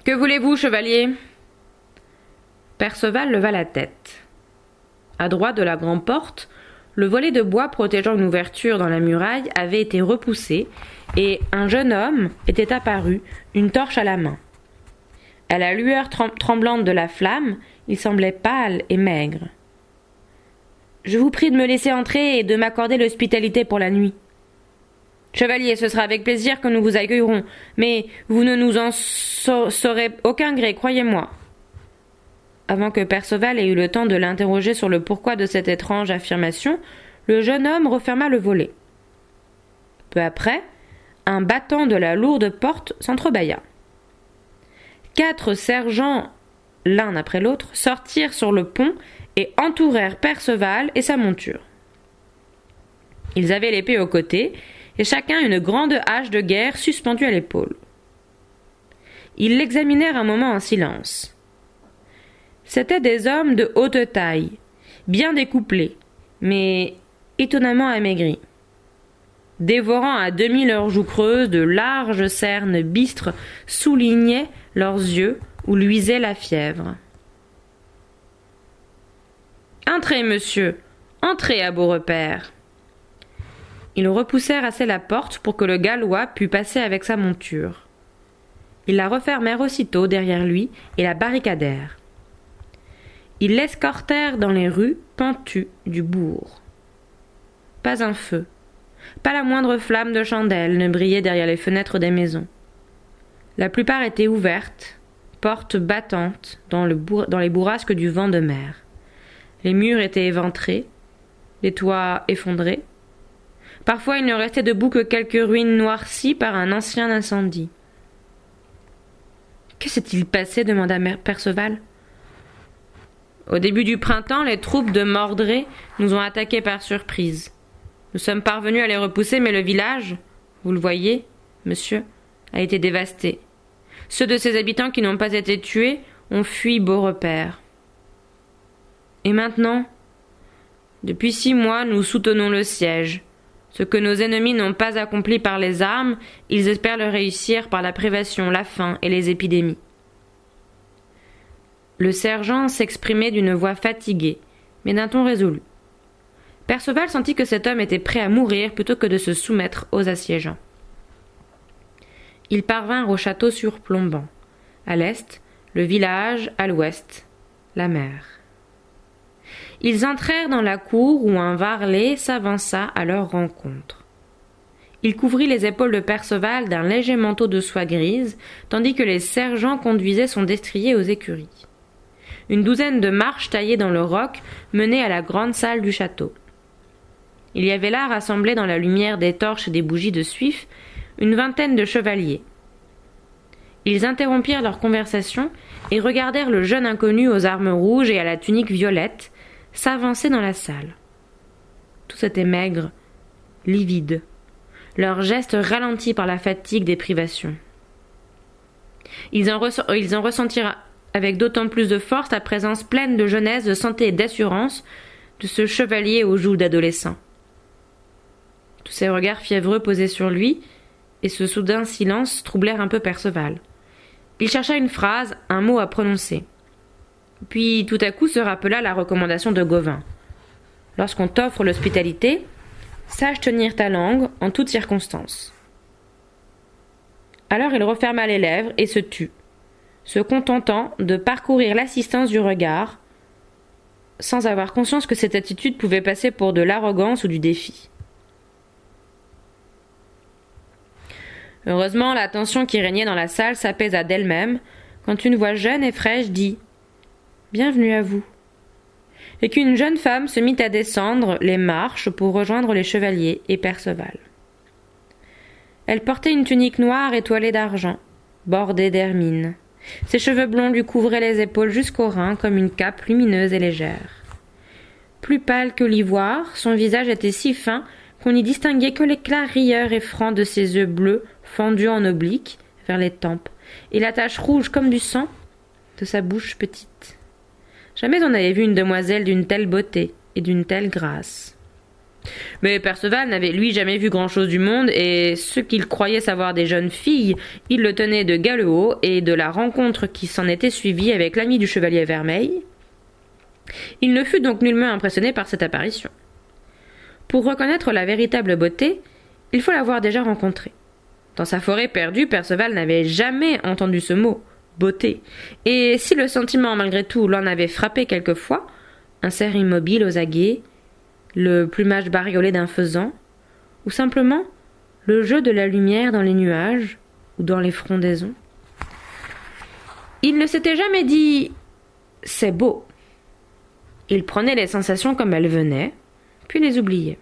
Que voulez-vous, chevalier ? Perceval leva la tête. À droite de la grande porte, le volet de bois protégeant une ouverture dans la muraille avait été repoussé et un jeune homme était apparu, une torche à la main. À la lueur tremblante de la flamme, il semblait pâle et maigre. « Je vous prie de me laisser entrer et de m'accorder l'hospitalité pour la nuit. »« Chevalier, ce sera avec plaisir que nous vous accueillerons, mais vous ne nous en saurez aucun gré, croyez-moi. » Avant que Perceval ait eu le temps de l'interroger sur le pourquoi de cette étrange affirmation, le jeune homme referma le volet. Peu après, un battant de la lourde porte s'entrebâilla. 4 sergents, l'un après l'autre, sortirent sur le pont et entourèrent Perceval et sa monture. Ils avaient l'épée au côté, et chacun une grande hache de guerre suspendue à l'épaule. Ils l'examinèrent un moment en silence. C'étaient des hommes de haute taille, bien découplés, mais étonnamment amaigris. Dévorant à demi leurs joues creuses, de larges cernes bistres soulignaient leurs yeux où luisait la fièvre. « Entrez, monsieur, entrez à Beaurepaire !» Ils repoussèrent assez la porte pour que le Gallois pût passer avec sa monture. Ils la refermèrent aussitôt derrière lui et la barricadèrent. Ils l'escortèrent dans les rues pentues du bourg. Pas un feu, pas la moindre flamme de chandelle ne brillait derrière les fenêtres des maisons. La plupart étaient ouvertes, portes battantes dans les bourrasques du vent de mer. Les murs étaient éventrés, les toits effondrés. Parfois, il ne restait debout que quelques ruines noircies par un ancien incendie. « Que s'est-il passé » demanda Perceval. « Au début du printemps, les troupes de Mordred nous ont attaqués par surprise. Nous sommes parvenus à les repousser, mais le village, vous le voyez, monsieur, a été dévasté. Ceux de ses habitants qui n'ont pas été tués ont fui Beaurepaire. Et maintenant, depuis 6 mois, nous soutenons le siège. Ce que nos ennemis n'ont pas accompli par les armes, ils espèrent le réussir par la privation, la faim et les épidémies. » Le sergent s'exprimait d'une voix fatiguée, mais d'un ton résolu. Perceval sentit que cet homme était prêt à mourir plutôt que de se soumettre aux assiégeants. Ils parvinrent au château surplombant. À l'est, le village, à l'ouest, la mer. Ils entrèrent dans la cour où un varlet s'avança à leur rencontre. Il couvrit les épaules de Perceval d'un léger manteau de soie grise, tandis que les sergents conduisaient son destrier aux écuries. Une douzaine de marches taillées dans le roc menaient à la grande salle du château. Il y avait là, rassemblés dans la lumière des torches et des bougies de suif, une vingtaine de chevaliers. Ils interrompirent leur conversation et regardèrent le jeune inconnu aux armes rouges et à la tunique violette s'avancer dans la salle. Tous étaient maigres, livides, leurs gestes ralentis par la fatigue des privations. Ils en ressentirent avec d'autant plus de force la présence pleine de jeunesse, de santé et d'assurance de ce chevalier aux joues d'adolescent. Tous ces regards fiévreux posaient sur lui, et ce soudain silence troublèrent un peu Perceval. Il chercha une phrase, un mot à prononcer. Puis tout à coup se rappela la recommandation de Gauvin. Lorsqu'on t'offre l'hospitalité, sache tenir ta langue en toutes circonstances. Alors il referma les lèvres et se tut, se contentant de parcourir l'assistance du regard, sans avoir conscience que cette attitude pouvait passer pour de l'arrogance ou du défi. Heureusement, la tension qui régnait dans la salle s'apaisa d'elle-même quand une voix jeune et fraîche dit « Bienvenue à vous » et qu'une jeune femme se mit à descendre les marches pour rejoindre les chevaliers et Perceval. Elle portait une tunique noire étoilée d'argent, bordée d'hermine. Ses cheveux blonds lui couvraient les épaules jusqu'aux reins comme une cape lumineuse et légère. Plus pâle que l'ivoire, son visage était si fin qu'on n'y distinguait que l'éclat rieur et franc de ses yeux bleus fendus en oblique vers les tempes, et la tache rouge comme du sang de sa bouche petite. Jamais on n'avait vu une demoiselle d'une telle beauté et d'une telle grâce. Mais Perceval n'avait lui jamais vu grand-chose du monde, et ce qu'il croyait savoir des jeunes filles, il le tenait de Galehot et de la rencontre qui s'en était suivie avec l'ami du chevalier Vermeil. Il ne fut donc nullement impressionné par cette apparition. Pour reconnaître la véritable beauté, il faut l'avoir déjà rencontrée. Dans sa forêt perdue, Perceval n'avait jamais entendu ce mot, beauté, et si le sentiment malgré tout l'en avait frappé quelquefois, un cerf immobile aux aguets, le plumage bariolé d'un faisan, ou simplement le jeu de la lumière dans les nuages ou dans les frondaisons. Il ne s'était jamais dit « c'est beau ». Il prenait les sensations comme elles venaient, puis les oubliait.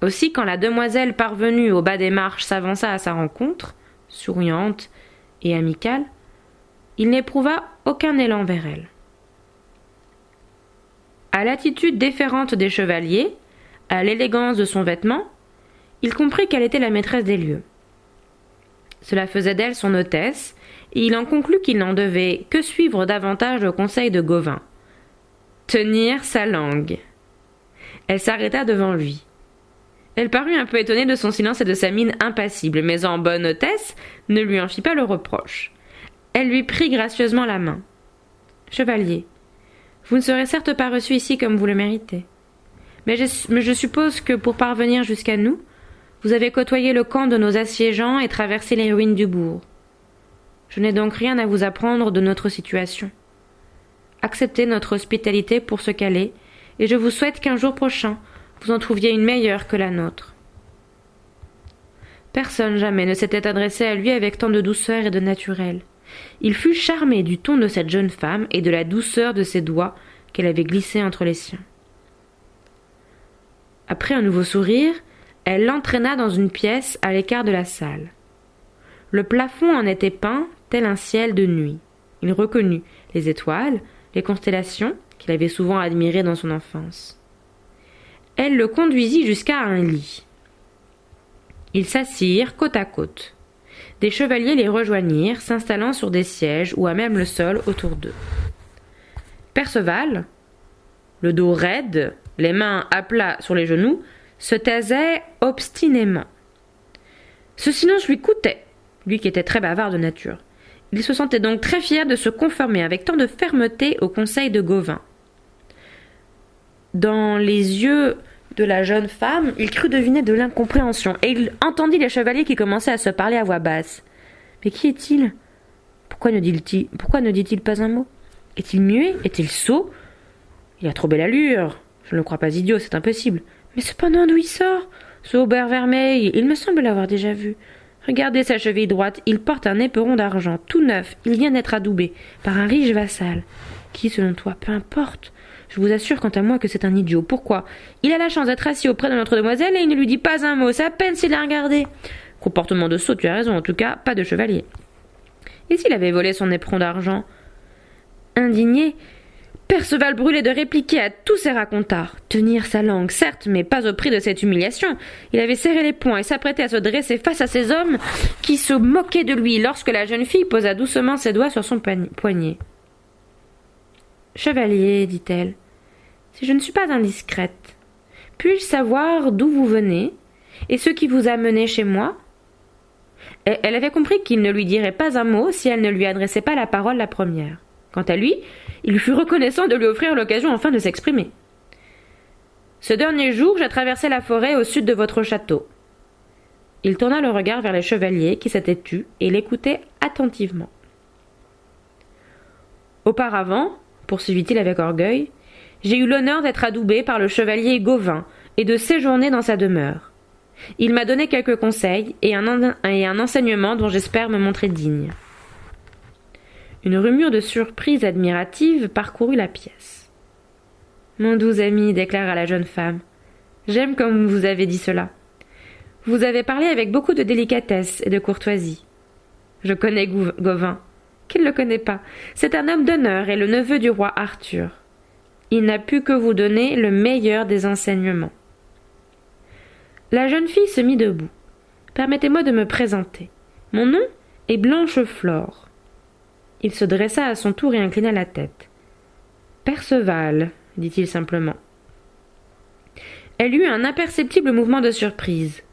Aussi, quand la demoiselle parvenue au bas des marches s'avança à sa rencontre, souriante et amicale, il n'éprouva aucun élan vers elle. À l'attitude déférente des chevaliers, à l'élégance de son vêtement, il comprit qu'elle était la maîtresse des lieux. Cela faisait d'elle son hôtesse, et il en conclut qu'il n'en devait que suivre davantage le conseil de Gauvin. Tenir sa langue. Elle s'arrêta devant lui. Elle parut un peu étonnée de son silence et de sa mine impassible, mais en bonne hôtesse, ne lui en fit pas le reproche. Elle lui prit gracieusement la main. « Chevalier, vous ne serez certes pas reçu ici comme vous le méritez. Mais je suppose que pour parvenir jusqu'à nous, vous avez côtoyé le camp de nos assiégeants et traversé les ruines du bourg. Je n'ai donc rien à vous apprendre de notre situation. Acceptez notre hospitalité pour ce qu'elle est, et je vous souhaite qu'un jour prochain, vous en trouviez une meilleure que la nôtre. » Personne jamais ne s'était adressé à lui avec tant de douceur et de naturel. Il fut charmé du ton de cette jeune femme et de la douceur de ses doigts qu'elle avait glissés entre les siens. Après un nouveau sourire, elle l'entraîna dans une pièce à l'écart de la salle. Le plafond en était peint tel un ciel de nuit. Il reconnut les étoiles, les constellations qu'il avait souvent admirées dans son enfance. Elle le conduisit jusqu'à un lit. Ils s'assirent côte à côte. Des chevaliers les rejoignirent, s'installant sur des sièges ou à même le sol autour d'eux. Perceval, le dos raide, les mains à plat sur les genoux, se taisait obstinément. Ce silence lui coûtait, lui qui était très bavard de nature. Il se sentait donc très fier de se conformer avec tant de fermeté au conseil de Gauvin. Dans les yeux de la jeune femme, il crut deviner de l'incompréhension, et il entendit les chevaliers qui commençaient à se parler à voix basse. Mais qui est-il ? Pourquoi ne dit-il pas un mot ? Est-il muet ? Est-il sot ? Il a trop belle allure. Je ne le crois pas idiot, c'est impossible. Mais cependant, d'où il sort ? Ce Aubert Vermeil, il me semble l'avoir déjà vu. Regardez sa cheville droite, il porte un éperon d'argent, tout neuf, il vient d'être adoubé par un riche vassal. Qui, selon toi ? Peu importe. Je vous assure quant à moi que c'est un idiot. Pourquoi ? Il a la chance d'être assis auprès de notre demoiselle et il ne lui dit pas un mot. C'est à peine s'il l'a regardé. Comportement de sot, tu as raison. En tout cas, pas de chevalier. Et s'il avait volé son éperon d'argent ? Indigné, Perceval brûlait de répliquer à tous ces racontards. Tenir sa langue, certes, mais pas au prix de cette humiliation. Il avait serré les poings et s'apprêtait à se dresser face à ces hommes qui se moquaient de lui lorsque la jeune fille posa doucement ses doigts sur son poignet. « Chevalier, dit-elle, si je ne suis pas indiscrète, puis-je savoir d'où vous venez et ce qui vous a mené chez moi ?» Elle avait compris qu'il ne lui dirait pas un mot si elle ne lui adressait pas la parole la première. Quant à lui, il fut reconnaissant de lui offrir l'occasion enfin de s'exprimer. « Ce dernier jour, j'ai traversé la forêt au sud de votre château. » Il tourna le regard vers les chevaliers qui s'étaient tus et l'écoutaient attentivement. « Auparavant, poursuivit-il avec orgueil, j'ai eu l'honneur d'être adoubé par le chevalier Gauvin et de séjourner dans sa demeure. Il m'a donné quelques conseils et un enseignement dont j'espère me montrer digne. » Une rumeur de surprise admirative parcourut la pièce. « Mon doux ami, déclara la jeune femme, j'aime comme vous avez dit cela. Vous avez parlé avec beaucoup de délicatesse et de courtoisie. Je connais Gauvin. Qui ne le connaît pas ? C'est un homme d'honneur et le neveu du roi Arthur. Il n'a pu que vous donner le meilleur des enseignements. » La jeune fille se mit debout. « Permettez-moi de me présenter. Mon nom est Blancheflore. » Il se dressa à son tour et inclina la tête. « Perceval, dit-il simplement. » elle eut un imperceptible mouvement de surprise.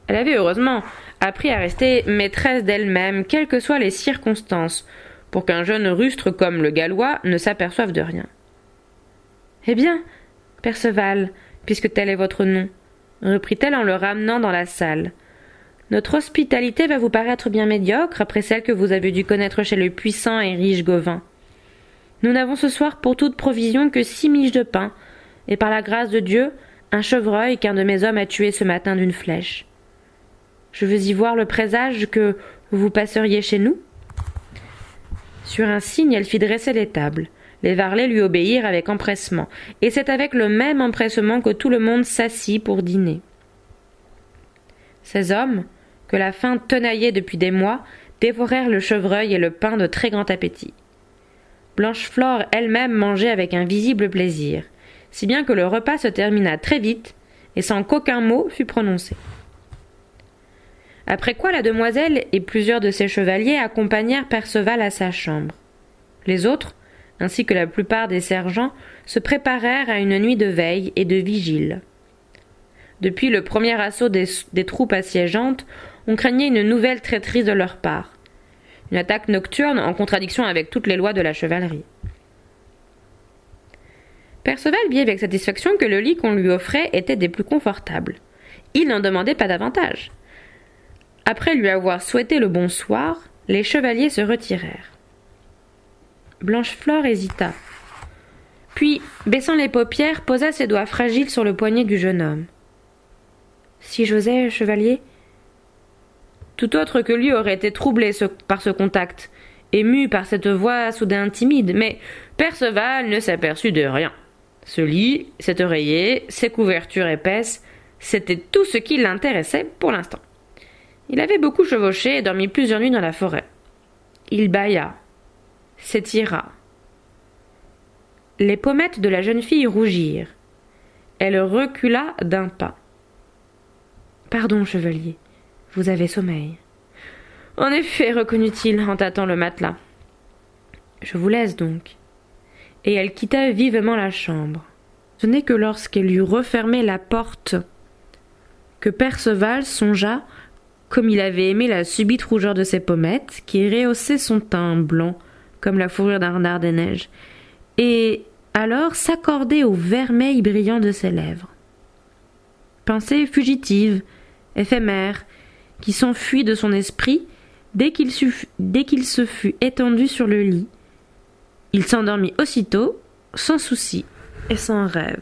Elle avait heureusement appris à rester maîtresse d'elle-même, quelles que soient les circonstances, pour qu'un jeune rustre comme le Gallois ne s'aperçoive de rien. « Eh bien, Perceval, puisque tel est votre nom, reprit-elle en le ramenant dans la salle, notre hospitalité va vous paraître bien médiocre après celle que vous avez dû connaître chez le puissant et riche Gauvin. Nous n'avons ce soir pour toute provision que 6 miches de pain, et par la grâce de Dieu, un chevreuil qu'un de mes hommes a tué ce matin d'une flèche. Je veux y voir le présage que vous passeriez chez nous. » Sur un signe, elle fit dresser les tables. Les varlets lui obéirent avec empressement, et c'est avec le même empressement que tout le monde s'assit pour dîner. Ces hommes, que la faim tenaillait depuis des mois, dévorèrent le chevreuil et le pain de très grand appétit. Blancheflore elle-même mangeait avec un visible plaisir, si bien que le repas se termina très vite, et sans qu'aucun mot fût prononcé. Après quoi la demoiselle et plusieurs de ses chevaliers accompagnèrent Perceval à sa chambre. Les autres, ainsi que la plupart des sergents, se préparèrent à une nuit de veille et de vigile. Depuis le premier assaut des troupes assiégeantes, on craignait une nouvelle traîtrise de leur part, une attaque nocturne en contradiction avec toutes les lois de la chevalerie. Perceval vit avec satisfaction que le lit qu'on lui offrait était des plus confortables. Il n'en demandait pas davantage. Après lui avoir souhaité le bonsoir, les chevaliers se retirèrent. Blancheflore hésita. Puis, baissant les paupières, posa ses doigts fragiles sur le poignet du jeune homme. « Si j'osais, chevalier ?» Tout autre que lui aurait été troublé par ce contact, ému par cette voix soudain timide, mais Perceval ne s'aperçut de rien. Ce lit, cet oreiller, ces couvertures épaisses, c'était tout ce qui l'intéressait pour l'instant. Il avait beaucoup chevauché et dormi plusieurs nuits dans la forêt. Il bâilla, s'étira. Les pommettes de la jeune fille rougirent. Elle recula d'un pas. « Pardon, chevalier, vous avez sommeil. »« En effet, reconnut-il en tâtant le matelas. »« Je vous laisse donc. » Et elle quitta vivement la chambre. Ce n'est que lorsqu'elle eut refermé la porte que Perceval songea, comme il avait aimé la subite rougeur de ses pommettes, qui rehaussait son teint blanc, comme la fourrure d'un renard des neiges, et alors s'accordait au vermeil brillant de ses lèvres. Pensée fugitive, éphémère, qui s'enfuit de son esprit dès qu'il se fut étendu sur le lit. Il s'endormit aussitôt, sans souci et sans rêve.